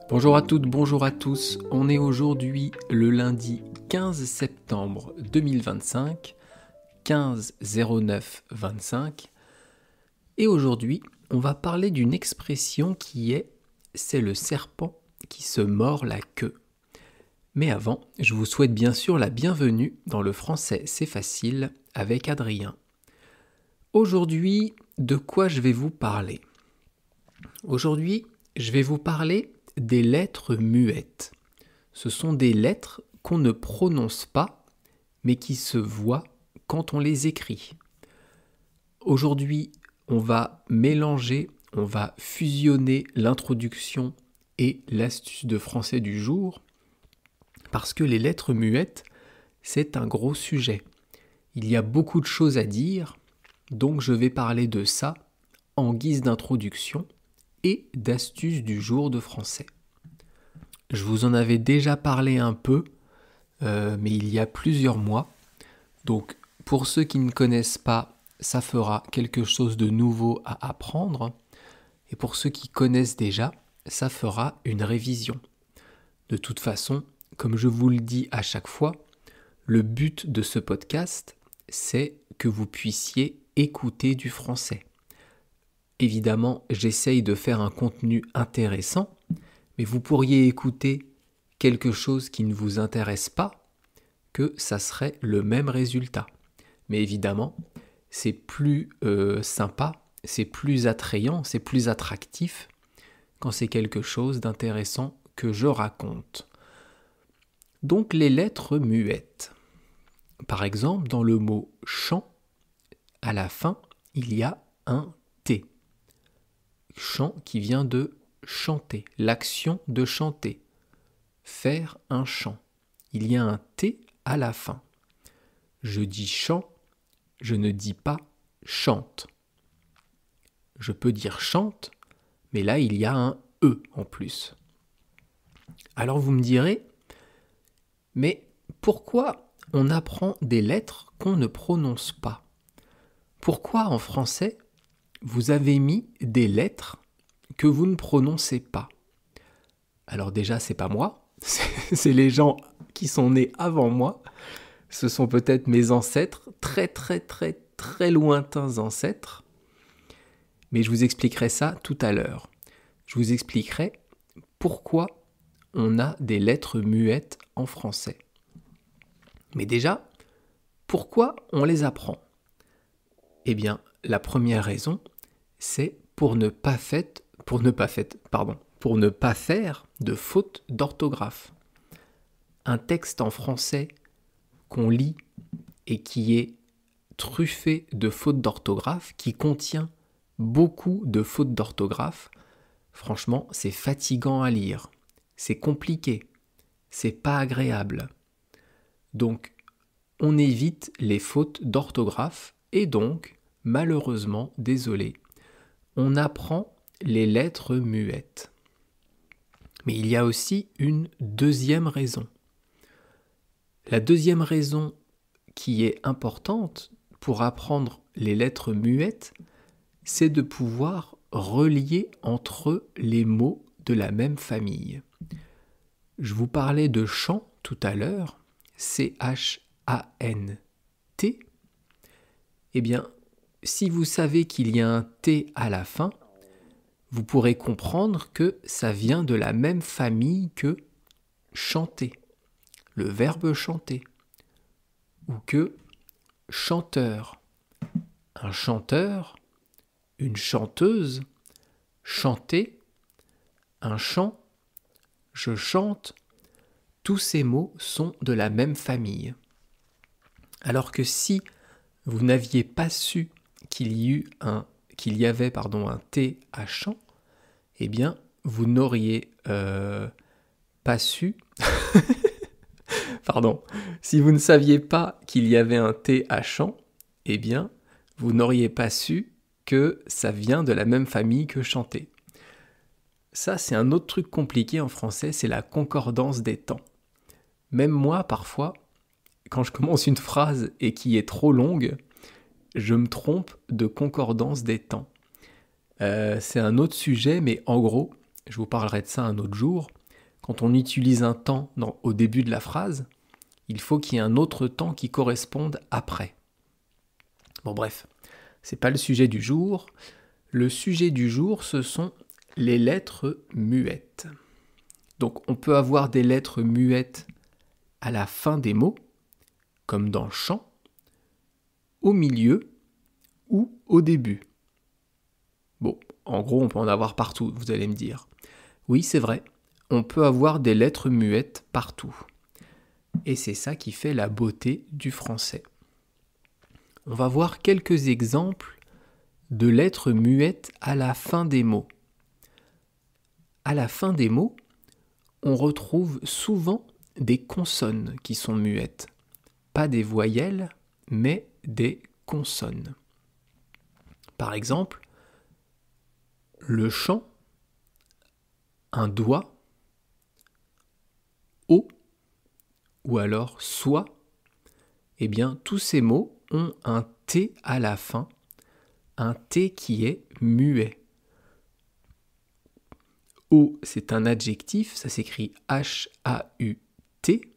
Bonjour à toutes, bonjour à tous. On est aujourd'hui le lundi 15 septembre 2025, 15-09-25. Et aujourd'hui, on va parler d'une expression qui est « c'est le serpent qui se mord la queue ». Mais avant, je vous souhaite bien sûr la bienvenue dans le français c'est facile avec Adrien. Aujourd'hui, de quoi je vais vous parler ? Aujourd'hui, je vais vous parler des lettres muettes. Ce sont des lettres qu'on ne prononce pas, mais qui se voient quand on les écrit. Aujourd'hui, on va mélanger, on va fusionner l'introduction et l'astuce de français du jour, parce que les lettres muettes, c'est un gros sujet. Il y a beaucoup de choses à dire, donc je vais parler de ça en guise d'introduction et d'astuces du jour de français. Je vous en avais déjà parlé un peu, mais il y a plusieurs mois. Donc, pour ceux qui ne connaissent pas, ça fera quelque chose de nouveau à apprendre. Et pour ceux qui connaissent déjà, ça fera une révision. De toute façon, comme je vous le dis à chaque fois, le but de ce podcast, c'est que vous puissiez écouter du français. Évidemment, j'essaye de faire un contenu intéressant, mais vous pourriez écouter quelque chose qui ne vous intéresse pas, que ça serait le même résultat. Mais évidemment, c'est plus sympa, c'est plus attrayant, c'est plus attractif quand c'est quelque chose d'intéressant que je raconte. Donc les lettres muettes. Par exemple, dans le mot « chant », à la fin, il y a un « T ». Chant qui vient de chanter, l'action de chanter, faire un chant. Il y a un T à la fin. Je dis chant, je ne dis pas chante. Je peux dire chante, mais là il y a un E en plus. Alors vous me direz, mais pourquoi on apprend des lettres qu'on ne prononce pas ? Pourquoi en français vous avez mis des lettres que vous ne prononcez pas ? Alors déjà, c'est pas moi, c'est les gens qui sont nés avant moi. Ce sont peut-être mes ancêtres, très très très très lointains ancêtres. Mais je vous expliquerai ça tout à l'heure. Je vous expliquerai pourquoi on a des lettres muettes en français. Mais déjà, pourquoi on les apprend ? Eh bien, la première raison, c'est pour ne pas faire de fautes d'orthographe. Un texte en français qu'on lit et qui est truffé de fautes d'orthographe, qui contient beaucoup de fautes d'orthographe, franchement, c'est fatigant à lire, c'est compliqué, c'est pas agréable. Donc, on évite les fautes d'orthographe et donc, malheureusement, désolé, on apprend les lettres muettes. Mais il y a aussi une deuxième raison. La deuxième raison qui est importante pour apprendre les lettres muettes, c'est de pouvoir relier entre eux les mots de la même famille. Je vous parlais de chant tout à l'heure, C-H-A-N-T. Eh bien, si vous savez qu'il y a un T à la fin, vous pourrez comprendre que ça vient de la même famille que chanter, le verbe chanter, ou que chanteur, un chanteur, une chanteuse, chanter, un chant, je chante, tous ces mots sont de la même famille. Alors que si vous n'aviez pas su qu'il y avait un T à chant, eh bien, vous n'auriez pas su... Si vous ne saviez pas qu'il y avait un T à chant, eh bien, vous n'auriez pas su que ça vient de la même famille que chanter. Ça, c'est un autre truc compliqué en français, c'est la concordance des temps. Même moi, parfois, quand je commence une phrase et qui est trop longue, je me trompe de concordance des temps. C'est un autre sujet, mais en gros, je vous parlerai de ça un autre jour, quand on utilise un temps au début de la phrase, il faut qu'il y ait un autre temps qui corresponde après. Bon bref, c'est pas le sujet du jour. Le sujet du jour, ce sont les lettres muettes. Donc on peut avoir des lettres muettes à la fin des mots, comme dans chant, au milieu ou au début. Bon, en gros, on peut en avoir partout, vous allez me dire. Oui, c'est vrai, on peut avoir des lettres muettes partout. Et c'est ça qui fait la beauté du français. On va voir quelques exemples de lettres muettes à la fin des mots. À la fin des mots, on retrouve souvent des consonnes qui sont muettes. Pas des voyelles, mais des consonnes. Par exemple, le chant, un doigt, au, ou alors soit, eh bien tous ces mots ont un T à la fin, un T qui est muet. O, c'est un adjectif, ça s'écrit H-A-U-T.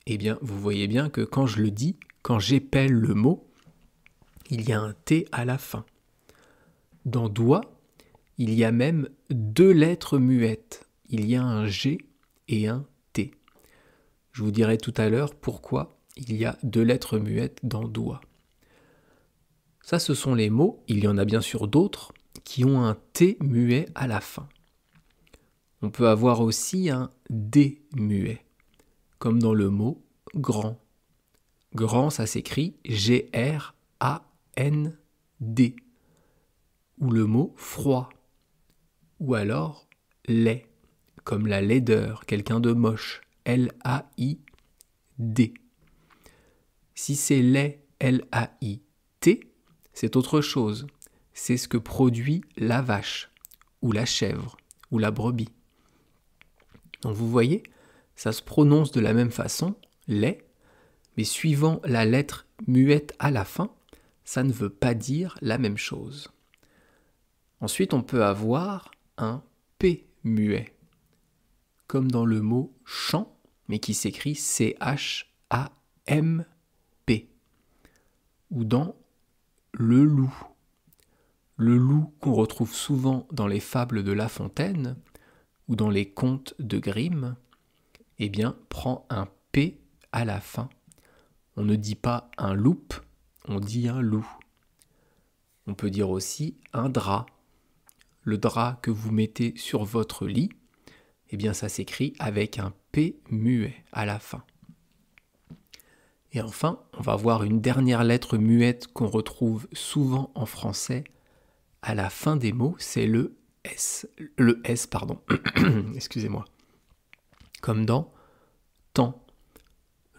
Eh bien, vous voyez bien que quand je le dis, quand j'épelle le mot, il y a un T à la fin. Dans doigt, il y a même 2 lettres muettes. Il y a un G et un T. Je vous dirai tout à l'heure pourquoi il y a 2 lettres muettes dans doigt. Ça, ce sont les mots, il y en a bien sûr d'autres, qui ont un T muet à la fin. On peut avoir aussi un D muet, comme dans le mot grand. Grand, ça s'écrit G-R-A-N-D. Ou le mot froid. Ou alors laid, comme la laideur, quelqu'un de moche, L-A-I-D. Si c'est laid, L-A-I-T, c'est autre chose. C'est ce que produit la vache, ou la chèvre, ou la brebis. Donc vous voyez, ça se prononce de la même façon, lait, mais suivant la lettre muette à la fin, ça ne veut pas dire la même chose. Ensuite, on peut avoir un P muet, comme dans le mot chant, mais qui s'écrit C-H-A-M-P, ou dans le loup. Le loup qu'on retrouve souvent dans les fables de La Fontaine, ou dans les contes de Grimm, eh bien, prend un P à la fin. On ne dit pas un loup, on dit un loup. On peut dire aussi un drap. Le drap que vous mettez sur votre lit, eh bien, ça s'écrit avec un P muet à la fin. Et enfin, on va voir une dernière lettre muette qu'on retrouve souvent en français à la fin des mots, c'est le S. Le S, pardon. Excusez-moi. Comme dans temps.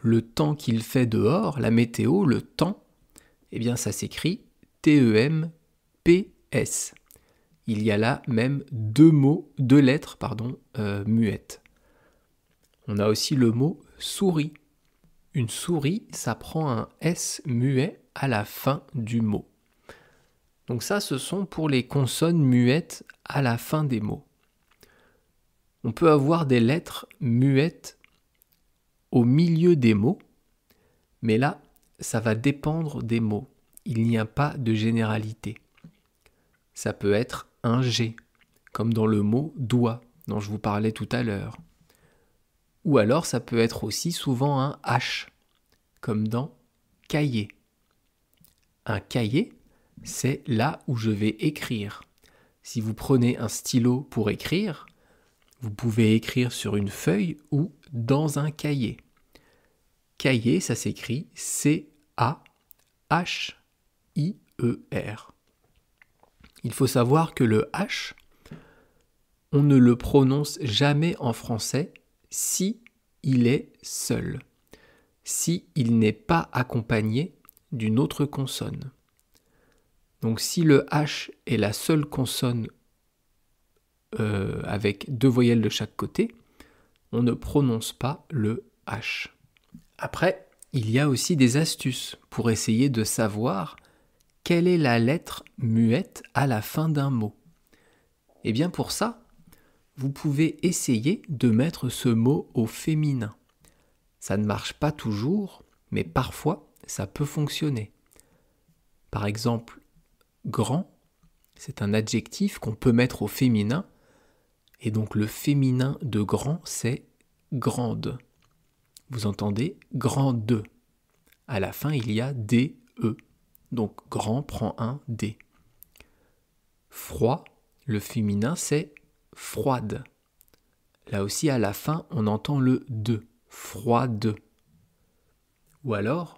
Le temps qu'il fait dehors, la météo, le temps, eh bien ça s'écrit T-E-M-P-S. Il y a là même 2 lettres, muettes. On a aussi le mot souris. Une souris, ça prend un S muet à la fin du mot. Donc ça, ce sont pour les consonnes muettes à la fin des mots. On peut avoir des lettres muettes au milieu des mots, mais là, ça va dépendre des mots. Il n'y a pas de généralité. Ça peut être un G, comme dans le mot doigt, dont je vous parlais tout à l'heure. Ou alors, ça peut être aussi souvent un H, comme dans cahier. Un cahier, c'est là où je vais écrire. Si vous prenez un stylo pour écrire, vous pouvez écrire sur une feuille ou dans un cahier. Cahier, ça s'écrit C-A-H-I-E-R. Il faut savoir que le H, on ne le prononce jamais en français si il est seul, si il n'est pas accompagné d'une autre consonne. Donc si le H est la seule consonne avec 2 voyelles de chaque côté, on ne prononce pas le H. Après, il y a aussi des astuces pour essayer de savoir quelle est la lettre muette à la fin d'un mot. Et bien pour ça, vous pouvez essayer de mettre ce mot au féminin. Ça ne marche pas toujours, mais parfois ça peut fonctionner. Par exemple, grand, c'est un adjectif qu'on peut mettre au féminin, et donc le féminin de grand, c'est grande. Vous entendez grande. À la fin, il y a DE. Donc grand prend un D. Froid, le féminin, c'est froide. Là aussi, à la fin, on entend le de. Froide. Ou alors,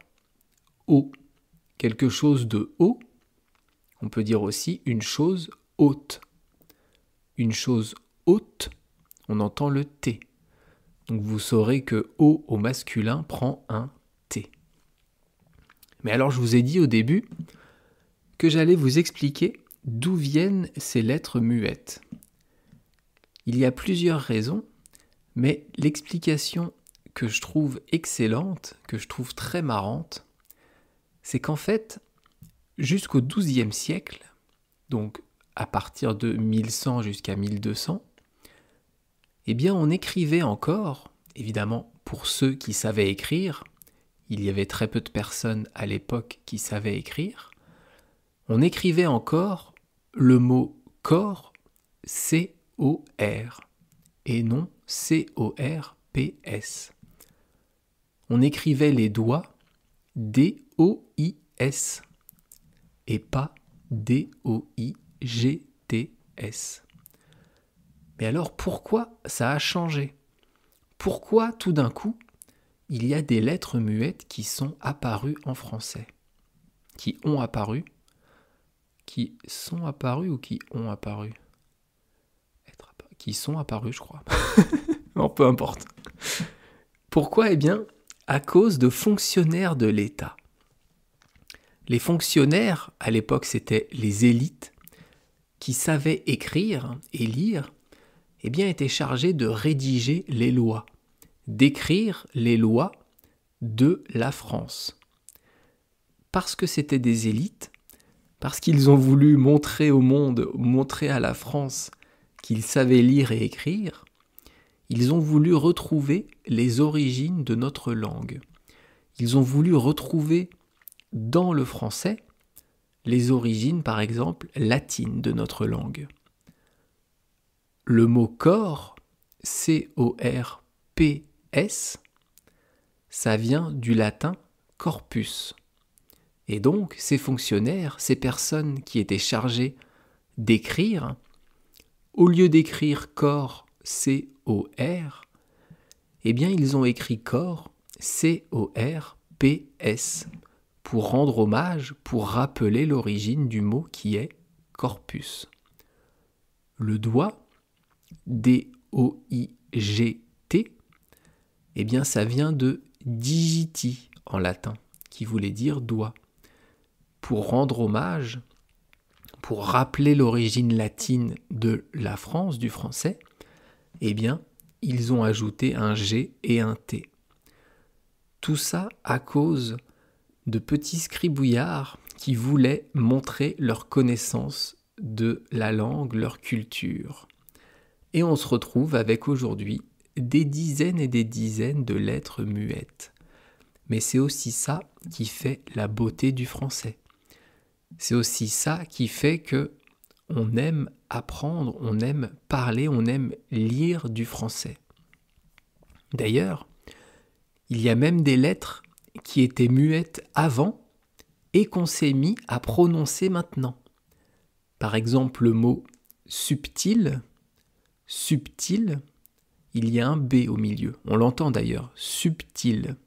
haut. Quelque chose de haut, on peut dire aussi une chose haute. Une chose haute, on entend le T. Donc vous saurez que haut au masculin prend un T. Mais alors je vous ai dit au début que j'allais vous expliquer d'où viennent ces lettres muettes. Il y a plusieurs raisons, mais l'explication que je trouve excellente, que je trouve très marrante, c'est qu'en fait, jusqu'au XIIe siècle, donc à partir de 1100 jusqu'à 1200, eh bien on écrivait encore, évidemment pour ceux qui savaient écrire, il y avait très peu de personnes à l'époque qui savaient écrire, on écrivait encore le mot corps, C-O-R, et non C-O-R-P-S. On écrivait les doigts D-O-I-S et pas D-O-I-G-T-S. Mais alors pourquoi ça a changé? Pourquoi tout d'un coup il y a des lettres muettes qui sont apparues en français? Qui ont apparu? Qui sont apparues ou qui ont apparu? Qui sont apparues, je crois. Bon, peu importe. Pourquoi? Eh bien, à cause de fonctionnaires de l'État. Les fonctionnaires, à l'époque, c'était les élites, qui savaient écrire et lire, eh bien, étaient chargés de rédiger les lois, d'écrire les lois de la France. Parce que c'était des élites, parce qu'ils ont voulu montrer au monde, montrer à la France qu'ils savaient lire et écrire, ils ont voulu retrouver les origines de notre langue. Ils ont voulu retrouver dans le français les origines, par exemple, latines de notre langue. Le mot corps, C-O-R-P-S, ça vient du latin corpus. Et donc, ces fonctionnaires, ces personnes qui étaient chargées d'écrire, au lieu d'écrire corps, C-O-R, eh bien, ils ont écrit corps, C-O-R-P-S, pour rendre hommage, pour rappeler l'origine du mot qui est corpus. Le doigt, D-O-I-G-T, eh bien, ça vient de digiti en latin, qui voulait dire doigt. Pour rendre hommage, pour rappeler l'origine latine de la France, du français, eh bien, ils ont ajouté un G et un T. Tout ça à cause de petits scribouillards qui voulaient montrer leur connaissance de la langue, leur culture. Et on se retrouve avec aujourd'hui des dizaines et des dizaines de lettres muettes. Mais c'est aussi ça qui fait la beauté du français. C'est aussi ça qui fait que on aime apprendre, on aime parler, on aime lire du français. D'ailleurs, il y a même des lettres qui étaient muettes avant et qu'on s'est mis à prononcer maintenant. Par exemple, le mot subtil, subtil, il y a un B au milieu. On l'entend d'ailleurs, subtil,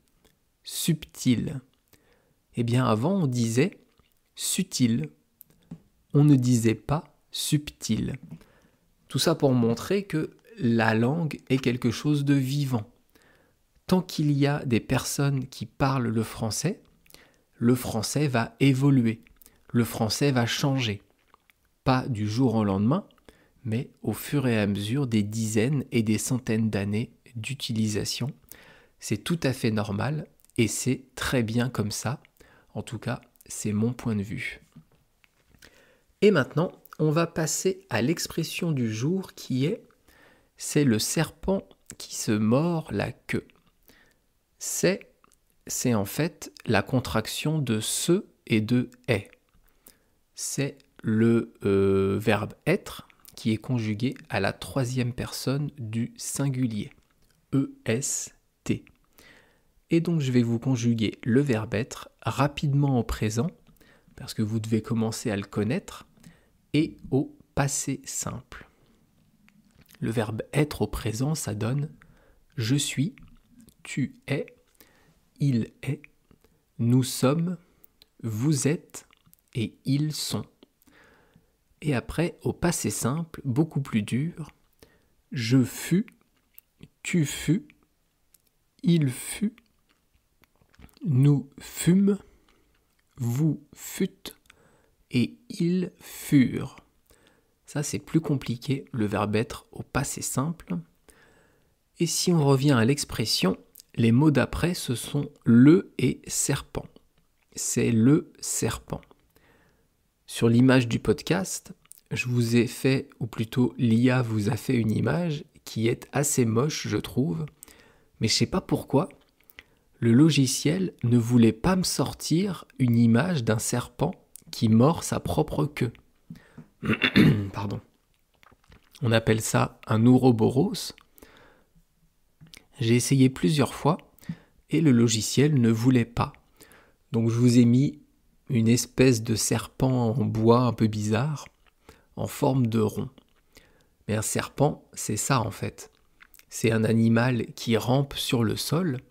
subtil. Eh bien avant, on disait subtil. On ne disait pas subtil. Tout ça pour montrer que la langue est quelque chose de vivant. Tant qu'il y a des personnes qui parlent le français va évoluer, le français va changer. Pas du jour au lendemain, mais au fur et à mesure des dizaines et des centaines d'années d'utilisation. C'est tout à fait normal et c'est très bien comme ça. En tout cas, c'est mon point de vue. Et maintenant, on va passer à l'expression du jour qui est c'est le serpent qui se mord la queue. C'est en fait la contraction de se et de est. C'est le verbe être qui est conjugué à la troisième personne du singulier, E-S-T. Et donc je vais vous conjuguer le verbe être rapidement au présent, parce que vous devez commencer à le connaître, et au passé simple. Le verbe être au présent, ça donne je suis, tu es, il est, nous sommes, vous êtes et ils sont. Et après, au passé simple, beaucoup plus dur, je fus, tu fus, il fut, nous fûmes, vous fûtes et ils furent. Ça, c'est plus compliqué, le verbe être au passé simple. Et si on revient à l'expression, les mots d'après, ce sont le et serpent. C'est le serpent. Sur l'image du podcast, je vous ai fait, ou plutôt l'IA vous a fait une image qui est assez moche, je trouve. Mais je ne sais pas pourquoi, le logiciel ne voulait pas me sortir une image d'un serpent qui mord sa propre queue. Pardon. On appelle ça un ouroboros. J'ai essayé plusieurs fois et le logiciel ne voulait pas. Donc je vous ai mis une espèce de serpent en bois un peu bizarre, en forme de rond. Mais un serpent, c'est ça en fait. C'est un animal qui rampe sur le sol,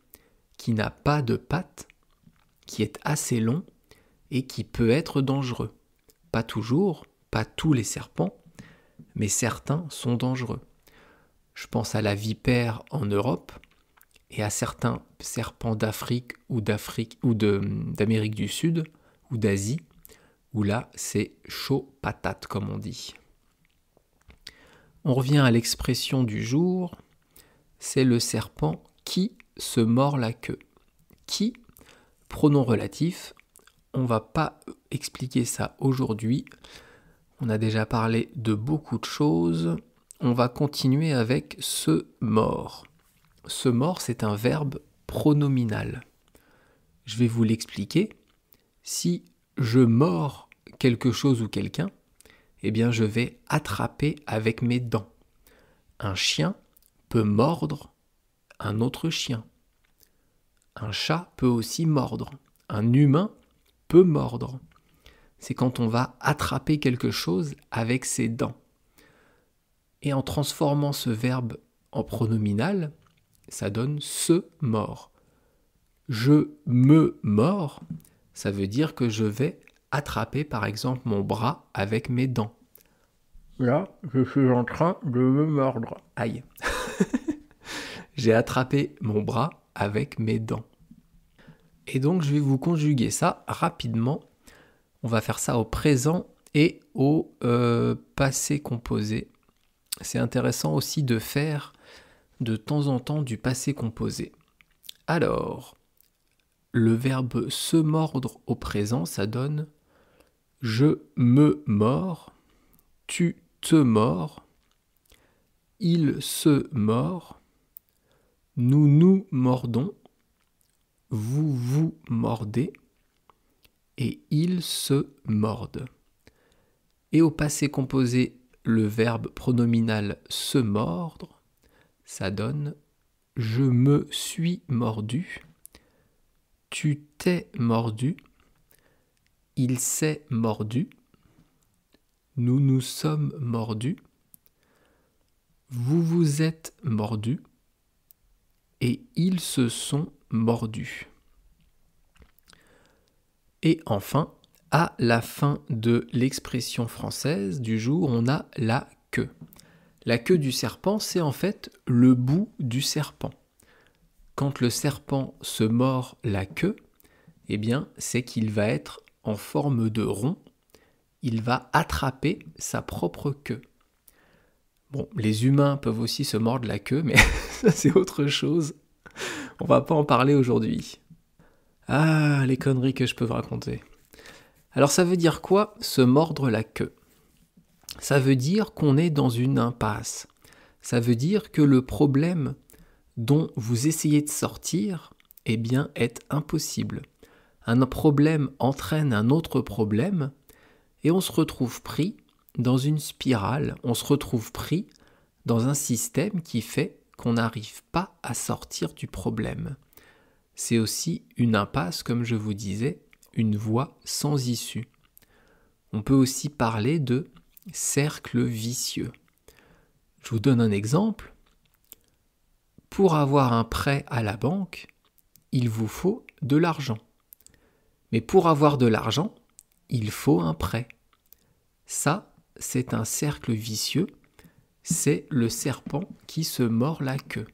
qui n'a pas de pattes, qui est assez long et qui peut être dangereux. Pas toujours, pas tous les serpents, mais certains sont dangereux. Je pense à la vipère en Europe et à certains serpents d'Afrique ou d'Amérique du Sud ou d'Asie, où là c'est chaud patate comme on dit. On revient à l'expression du jour, c'est le serpent qui se mord la queue. Qui, pronom relatif, on ne va pas expliquer ça aujourd'hui. On a déjà parlé de beaucoup de choses. On va continuer avec se mord. Se mord, c'est un verbe pronominal. Je vais vous l'expliquer. Si je mords quelque chose ou quelqu'un, eh bien je vais attraper avec mes dents. Un chien peut mordre un autre chien. Un chat peut aussi mordre. Un humain peut mordre. C'est quand on va attraper quelque chose avec ses dents. Et en transformant ce verbe en pronominal, ça donne se mord. Je me mords, ça veut dire que je vais attraper par exemple mon bras avec mes dents. Là, je suis en train de me mordre. Aïe. J'ai attrapé mon bras avec mes dents. Et donc je vais vous conjuguer ça rapidement. On va faire ça au présent et au passé composé. C'est intéressant aussi de faire de temps en temps du passé composé. Alors, le verbe se mordre au présent, ça donne je me mords, tu te mords, il se mord, nous nous mordons, vous vous mordez et ils se mordent. Et au passé composé, le verbe pronominal se mordre, ça donne je me suis mordu, tu t'es mordu, il s'est mordu, nous nous sommes mordus, vous vous êtes mordus et ils se sont mordus. Et enfin, à la fin de l'expression française du jour, on a la queue. La queue du serpent, c'est en fait le bout du serpent. Quand le serpent se mord la queue, eh bien, c'est qu'il va être en forme de rond. Il va attraper sa propre queue. Bon, les humains peuvent aussi se mordre la queue, mais ça c'est autre chose. On va pas en parler aujourd'hui. Ah, les conneries que je peux vous raconter. Alors ça veut dire quoi, se mordre la queue ? Ça veut dire qu'on est dans une impasse. Ça veut dire que le problème dont vous essayez de sortir, eh bien, est impossible. Un problème entraîne un autre problème et on se retrouve pris dans une spirale, on se retrouve pris dans un système qui fait qu'on n'arrive pas à sortir du problème. C'est aussi une impasse, comme je vous disais, une voie sans issue. On peut aussi parler de cercle vicieux. Je vous donne un exemple. Pour avoir un prêt à la banque, il vous faut de l'argent. Mais pour avoir de l'argent, il faut un prêt. Ça, c'est un cercle vicieux. C'est le serpent qui se mord la queue.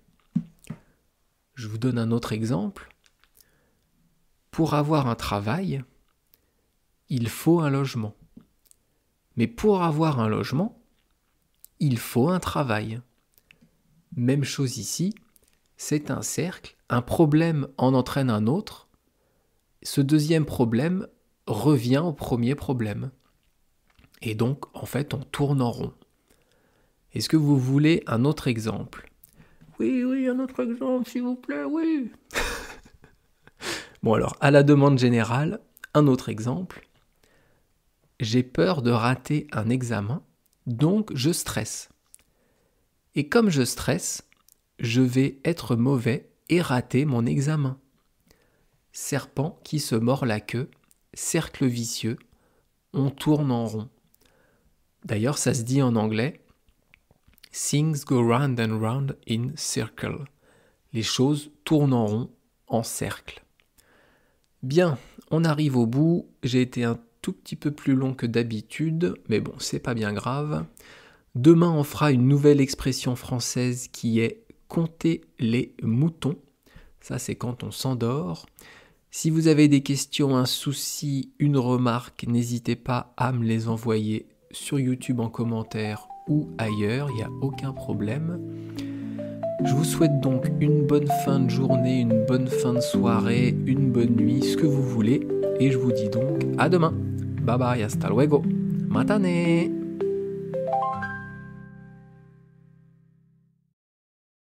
Je vous donne un autre exemple. Pour avoir un travail, il faut un logement. Mais pour avoir un logement, il faut un travail. Même chose ici, c'est un cercle, un problème en entraîne un autre. Ce deuxième problème revient au premier problème. Et donc, en fait, on tourne en rond. Est-ce que vous voulez un autre exemple ? Oui, un autre exemple, s'il vous plaît, oui. Bon alors, à la demande générale, un autre exemple. J'ai peur de rater un examen, donc je stresse. Et comme je stresse, je vais être mauvais et rater mon examen. Serpent qui se mord la queue, cercle vicieux, on tourne en rond. D'ailleurs, ça se dit en anglais « Things go round and round in circle ». Les choses tournent en rond, en cercle. Bien, on arrive au bout. J'ai été un tout petit peu plus long que d'habitude, mais bon, c'est pas bien grave. Demain, on fera une nouvelle expression française qui est « compter les moutons ». Ça, c'est quand on s'endort. Si vous avez des questions, un souci, une remarque, n'hésitez pas à me les envoyer sur YouTube en commentaire ou ailleurs, il n'y a aucun problème. Je vous souhaite donc une bonne fin de journée, une bonne fin de soirée, une bonne nuit, ce que vous voulez. Et je vous dis donc à demain. Bye bye, hasta luego. Matane!